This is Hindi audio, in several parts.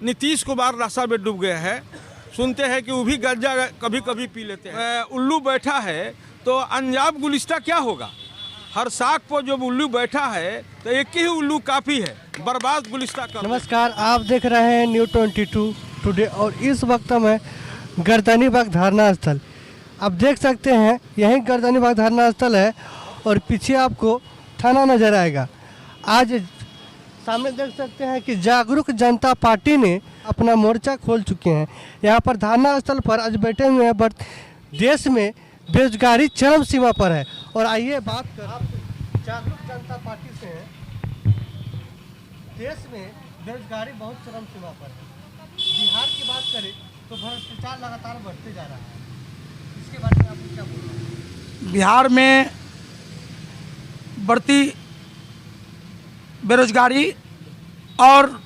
नीतीश कुमार नशा में डूब गए हैं। सुनते हैं कि वो भी गंजा कभी कभी पी लेते हैं। उल्लू बैठा है तो अंजाम गुलिस्ता क्या होगा। हर साख पर जब उल्लू बैठा है तो एक ही उल्लू काफ़ी है, बर्बाद गुलिस्ता कर। नमस्कार, आप देख रहे हैं न्यूज़ 22 टुडे और इस वक्त हम गर्दनी बाग धरना स्थल। आप देख सकते हैं यही गर्दनी बाग धरना स्थल है और पीछे आपको थाना नजर आएगा। आज सामने देख सकते हैं कि जागरूक जनता पार्टी ने अपना मोर्चा खोल चुके हैं। यहाँ पर धरना स्थल पर आज बैठे हुए हैं, बट देश में बेरोजगारी चरम सीमा पर है। और आइए बात कर, आप जागरूक जनता पार्टी से हैं। देश में बेरोजगारी बहुत चरम सीमा पर है। बिहार की बात करें तो भ्रष्टाचार लगातार बढ़ते जा रहा है। इसके बारे में आप क्या बोल रहे हैं? बिहार में बढ़ती बेरोजगारी और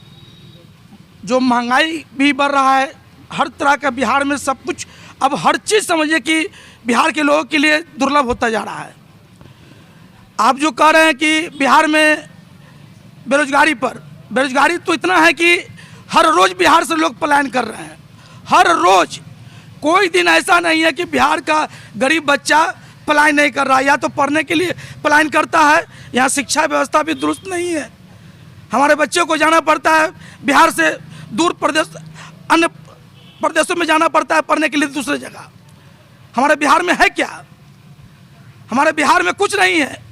जो महंगाई भी बढ़ रहा है, हर तरह का बिहार में सब कुछ अब हर चीज़ समझिए कि बिहार के लोगों के लिए दुर्लभ होता जा रहा है। आप जो कह रहे हैं कि बिहार में बेरोजगारी तो इतना है कि हर रोज़ बिहार से लोग पलायन कर रहे हैं। हर रोज़ कोई दिन ऐसा नहीं है कि बिहार का गरीब बच्चा पलायन नहीं कर रहा है, या तो पढ़ने के लिए पलायन करता है। यहाँ शिक्षा व्यवस्था भी दुरुस्त नहीं है। हमारे बच्चों को जाना पड़ता है बिहार से दूर प्रदेश, अन्य प्रदेशों में जाना पड़ता है पढ़ने के लिए दूसरे जगह। हमारे बिहार में है क्या? हमारे बिहार में कुछ नहीं है,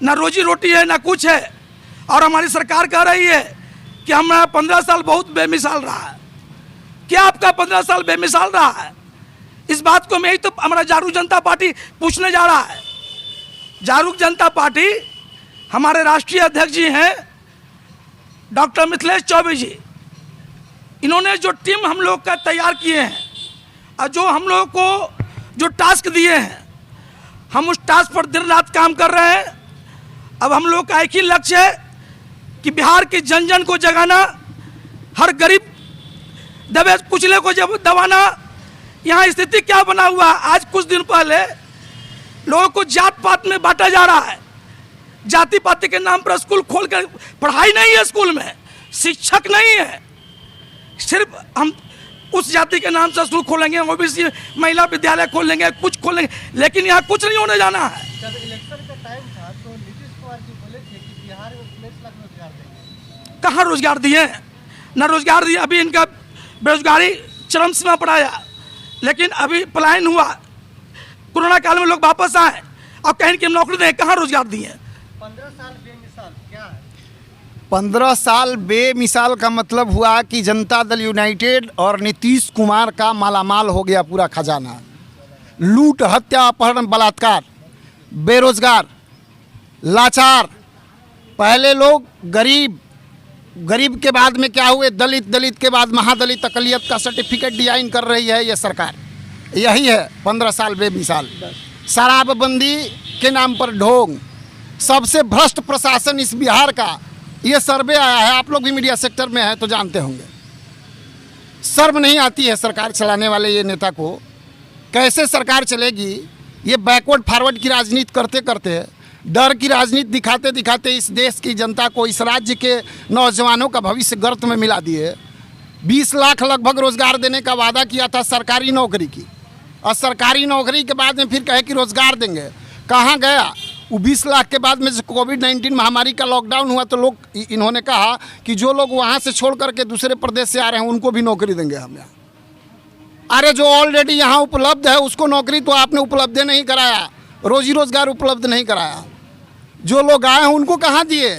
ना रोजी रोटी है ना कुछ है। और हमारी सरकार कह रही है कि हमारा 15 साल बहुत बेमिसाल रहा है। क्या आपका 15 साल बेमिसाल रहा है? इस बात को मैं ही तो हमारा जागरूक जनता पार्टी पूछने जा रहा है। जागरूक जनता पार्टी, हमारे राष्ट्रीय अध्यक्ष जी हैं डॉक्टर मिथिलेश चौबे जी। इन्होंने जो टीम हम लोग का तैयार किए हैं और जो हम लोगों को जो टास्क दिए हैं, हम उस टास्क पर दिन रात काम कर रहे हैं। अब हम लोग का एक ही लक्ष्य है कि बिहार के जन जन को जगाना, हर गरीब दबे कुचले को जब दबाना। यहाँ स्थिति क्या बना हुआ है, आज कुछ दिन पहले लोगों को जात पात में बांटा जा रहा है। जाति पाति के नाम पर स्कूल खोल कर पढ़ाई नहीं है, स्कूल में शिक्षक नहीं है। सिर्फ हम उस जाति के नाम से स्कूल खोलेंगे, ओबीसी महिला विद्यालय खोलेंगे, कुछ खोलेंगे, लेकिन यहाँ कुछ नहीं होने जाना है। जब इलेक्शन का टाइम था तो नीतीश कुमार जी बोले थे कि बिहार में 19 लाख रोजगार देंगे। कहाँ रोजगार दिए? ना रोजगार दिए। अभी इनका बेरोजगारी चरम सीमा पर आया, लेकिन अभी पलायन हुआ। कोरोना काल में लोग वापस आए और कहीं कि हम नौकरी दें, कहाँ रोजगार दिए? 15 साल बेमिसाल क्या है? 15 साल बेमिसाल का मतलब हुआ कि जनता दल यूनाइटेड और नीतीश कुमार का मालामाल हो गया पूरा खजाना। लूट, हत्या, अपहरण, बलात्कार, बेरोजगार, लाचार। पहले लोग गरीब के बाद में क्या हुए दलित, दलित के बाद महादलित, अकलियत का सर्टिफिकेट डिजाइन कर रही है ये सरकार। यही है 15 साल बेमिसाल। शराबबंदी के नाम पर ढोंग, सबसे भ्रष्ट प्रशासन इस बिहार का। ये सर्वे आया है, आप लोग भी मीडिया सेक्टर में हैं तो जानते होंगे। शर्म नहीं आती है सरकार चलाने वाले ये नेता को। कैसे सरकार चलेगी? ये बैकवर्ड फॉरवर्ड की राजनीति करते करते, डर की राजनीति दिखाते दिखाते इस देश की जनता को, इस राज्य के नौजवानों का भविष्य गर्त में मिला दिए। 20 लाख लगभग रोजगार देने का वादा किया था सरकारी नौकरी की, और सरकारी नौकरी के बाद में फिर कहे कि रोजगार देंगे। कहाँ गया वो 20 लाख के बाद में? कोविड-19 महामारी का लॉकडाउन हुआ तो लोग, इन्होंने कहा कि जो लोग वहाँ से छोड़ करके दूसरे प्रदेश से आ रहे हैं उनको भी नौकरी देंगे हम यहाँ। अरे जो ऑलरेडी यहाँ उपलब्ध है उसको नौकरी तो आपने उपलब्ध नहीं कराया, रोजी रोजगार उपलब्ध नहीं कराया। जो लोग आए हैं उनको कहाँ दिए?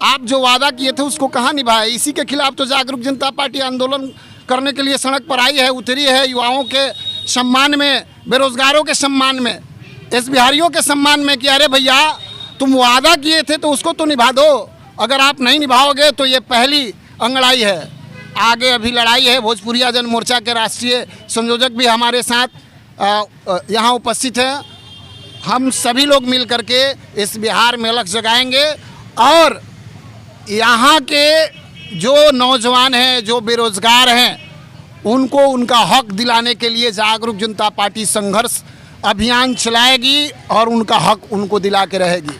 आप जो वादा किए थे उसको कहाँ निभाए? इसी के खिलाफ तो जागरूक जनता पार्टी आंदोलन करने के लिए सड़क पर आई है, उतरी है। युवाओं के सम्मान में, बेरोजगारों के सम्मान में, एस बिहारियों के सम्मान में कि अरे भैया तुम वादा किए थे तो उसको तो निभा दो। अगर आप नहीं निभाओगे तो ये पहली अंगड़ाई है। आगे अभी लड़ाई है। भोजपुरिया जन मोर्चा के राष्ट्रीय संयोजक भी हमारे साथ यहाँ उपस्थित हैं। हम सभी लोग मिल करके इस बिहार में अलख जगाएंगे और यहाँ के जो नौजवान हैं, जो बेरोजगार हैं, उनको उनका हक दिलाने के लिए जागरूक जनता पार्टी संघर्ष अभियान चलाएगी और उनका हक उनको दिला के रहेगी।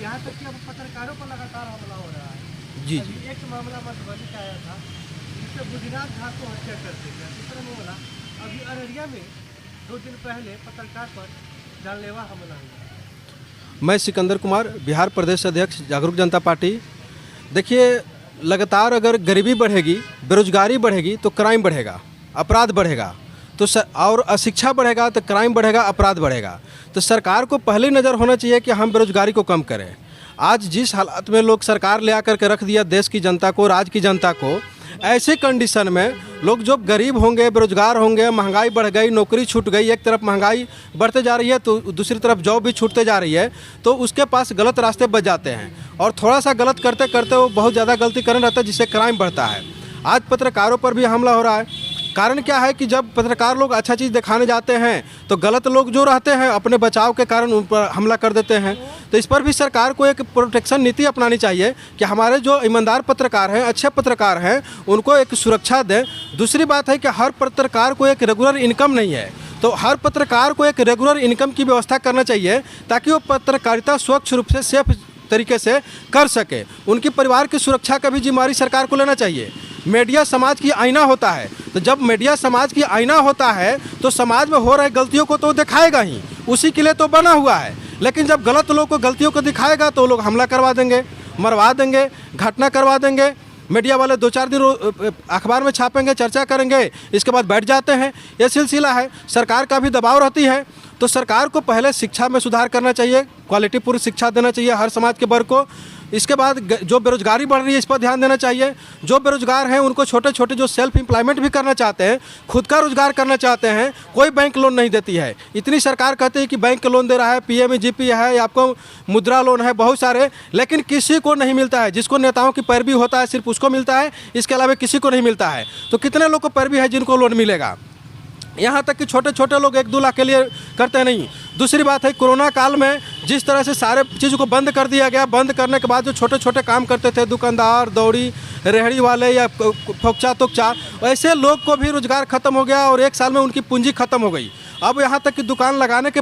यहाँ तक कि अब पत्रकारों पर लगातार जी एक मामला मधुबनी का आया था जिससे बुधिनाथ झा को हत्या कर दी गई। दूसरा मामला अभी अररिया में 2 दिन पहले पत्रकार पर जानलेवा हमला हुआ। मैं सिकंदर कुमार, बिहार प्रदेश अध्यक्ष जागरूक जनता पार्टी। देखिए, लगातार अगर गरीबी बढ़ेगी, बेरोजगारी बढ़ेगी तो क्राइम बढ़ेगा, अपराध बढ़ेगा, तो और अशिक्षा बढ़ेगा तो क्राइम बढ़ेगा, अपराध बढ़ेगा। तो सरकार को पहले नज़र होना चाहिए कि हम बेरोजगारी को कम करें। आज जिस हालात में लोग सरकार ले आकर के रख दिया देश की जनता को, राज्य की जनता को, ऐसे कंडीशन में लोग जो गरीब होंगे, बेरोजगार होंगे, महंगाई बढ़ गई, नौकरी छूट गई, एक तरफ महंगाई बढ़ते जा रही है तो दूसरी तरफ जॉब भी छूटते जा रही है, तो उसके पास गलत रास्ते बच जाते हैं और थोड़ा सा गलत करते करते वो बहुत ज़्यादा गलती करने रहता है, जिससे क्राइम बढ़ता है। आज पत्रकारों पर भी हमला हो रहा है। कारण क्या है कि जब पत्रकार लोग अच्छा चीज़ दिखाने जाते हैं तो गलत लोग जो रहते हैं अपने बचाव के कारण उन पर हमला कर देते हैं। तो इस पर भी सरकार को एक प्रोटेक्शन नीति अपनानी चाहिए कि हमारे जो ईमानदार पत्रकार हैं, अच्छे पत्रकार हैं, उनको एक सुरक्षा दें। दूसरी बात है कि हर पत्रकार को एक रेगुलर इनकम नहीं है, तो हर पत्रकार को एक रेगुलर इनकम की व्यवस्था करना चाहिए ताकि वो पत्रकारिता स्वच्छ रूप से सेफ तरीके से कर सके। उनकी परिवार की सुरक्षा का भी जिम्मेदारी सरकार को लेना चाहिए। मीडिया समाज की आईना होता है, तो जब मीडिया समाज की आईना होता है तो समाज में हो रही गलतियों को तो दिखाएगा ही, उसी के लिए तो बना हुआ है। लेकिन जब गलत लोग को गलतियों को दिखाएगा तो लोग हमला करवा देंगे, मरवा देंगे, घटना करवा देंगे। मीडिया वाले 2-4 दिन अखबार में छापेंगे, चर्चा करेंगे, इसके बाद बैठ जाते हैं। ये सिलसिला है। सरकार का भी दबाव रहती है, तो सरकार को पहले शिक्षा में सुधार करना चाहिए, क्वालिटीपूर्ण शिक्षा देना चाहिए हर समाज के वर्ग को। इसके बाद जो बेरोजगारी बढ़ रही है इस पर ध्यान देना चाहिए। जो बेरोजगार हैं उनको छोटे छोटे जो सेल्फ एम्प्लॉयमेंट भी करना चाहते हैं, खुद का रोजगार करना चाहते हैं, कोई बैंक लोन नहीं देती है। इतनी सरकार कहती है कि बैंक लोन दे रहा है, PMGP है, आपको मुद्रा लोन है, बहुत सारे, लेकिन किसी को नहीं मिलता है। जिसको नेताओं की पैरवी होता है सिर्फ उसको मिलता है, इसके अलावा किसी को नहीं मिलता है। तो कितने लोग को पैरवी है जिनको लोन मिलेगा? यहाँ तक कि छोटे छोटे लोग 1-2 लाख के लिए करते नहीं। दूसरी बात है, कोरोना काल में जिस तरह से सारे चीज़ों को बंद कर दिया गया, बंद करने के बाद जो छोटे छोटे काम करते थे, दुकानदार, दौड़ी, रेहड़ी वाले या फोकचा तोकचा, ऐसे लोग को भी रोजगार खत्म हो गया और 1 साल में उनकी पूंजी खत्म हो गई। अब यहाँ तक कि दुकान लगाने के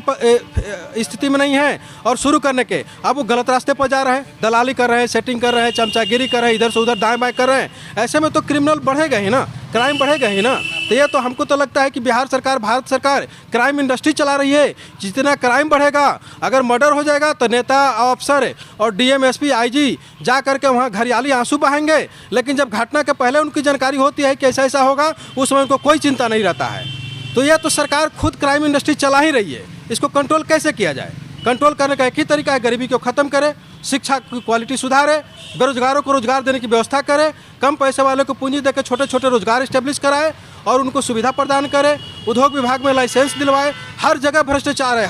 स्थिति में नहीं है और शुरू करने के, अब वो गलत रास्ते पर जा रहे हैं, दलाली कर रहे हैं, सेटिंग कर रहे हैं, चमचागिरी कर रहे हैं, इधर से उधर दाएं बाएं कर रहे हैं। ऐसे में तो क्रिमिनल बढ़ेगा ही ना, क्राइम बढ़ेगा ही ना। तो ये तो हमको तो लगता है कि बिहार सरकार, भारत सरकार क्राइम इंडस्ट्री चला रही है। जितना क्राइम बढ़ेगा, अगर मर्डर हो जाएगा तो नेता, अफसर और DM, SP, IG जा करके वहाँ घरियाली आंसू बहाएंगे, लेकिन जब घटना के पहले उनकी जानकारी होती है कि ऐसा ऐसा होगा, उस समय उनको कोई चिंता नहीं रहता है। तो यह तो सरकार खुद क्राइम इंडस्ट्री चला ही रही है। इसको कंट्रोल कैसे किया जाए? कंट्रोल करने का एक ही तरीका है, गरीबी को ख़त्म करे, शिक्षा की क्वालिटी सुधारे, बेरोजगारों को रोजगार देने की व्यवस्था करे, कम पैसे वाले को पूंजी देकर छोटे छोटे रोजगार इस्टेब्लिश कराए और उनको सुविधा प्रदान करे, उद्योग विभाग में लाइसेंस दिलवाए। हर जगह भ्रष्टाचार है।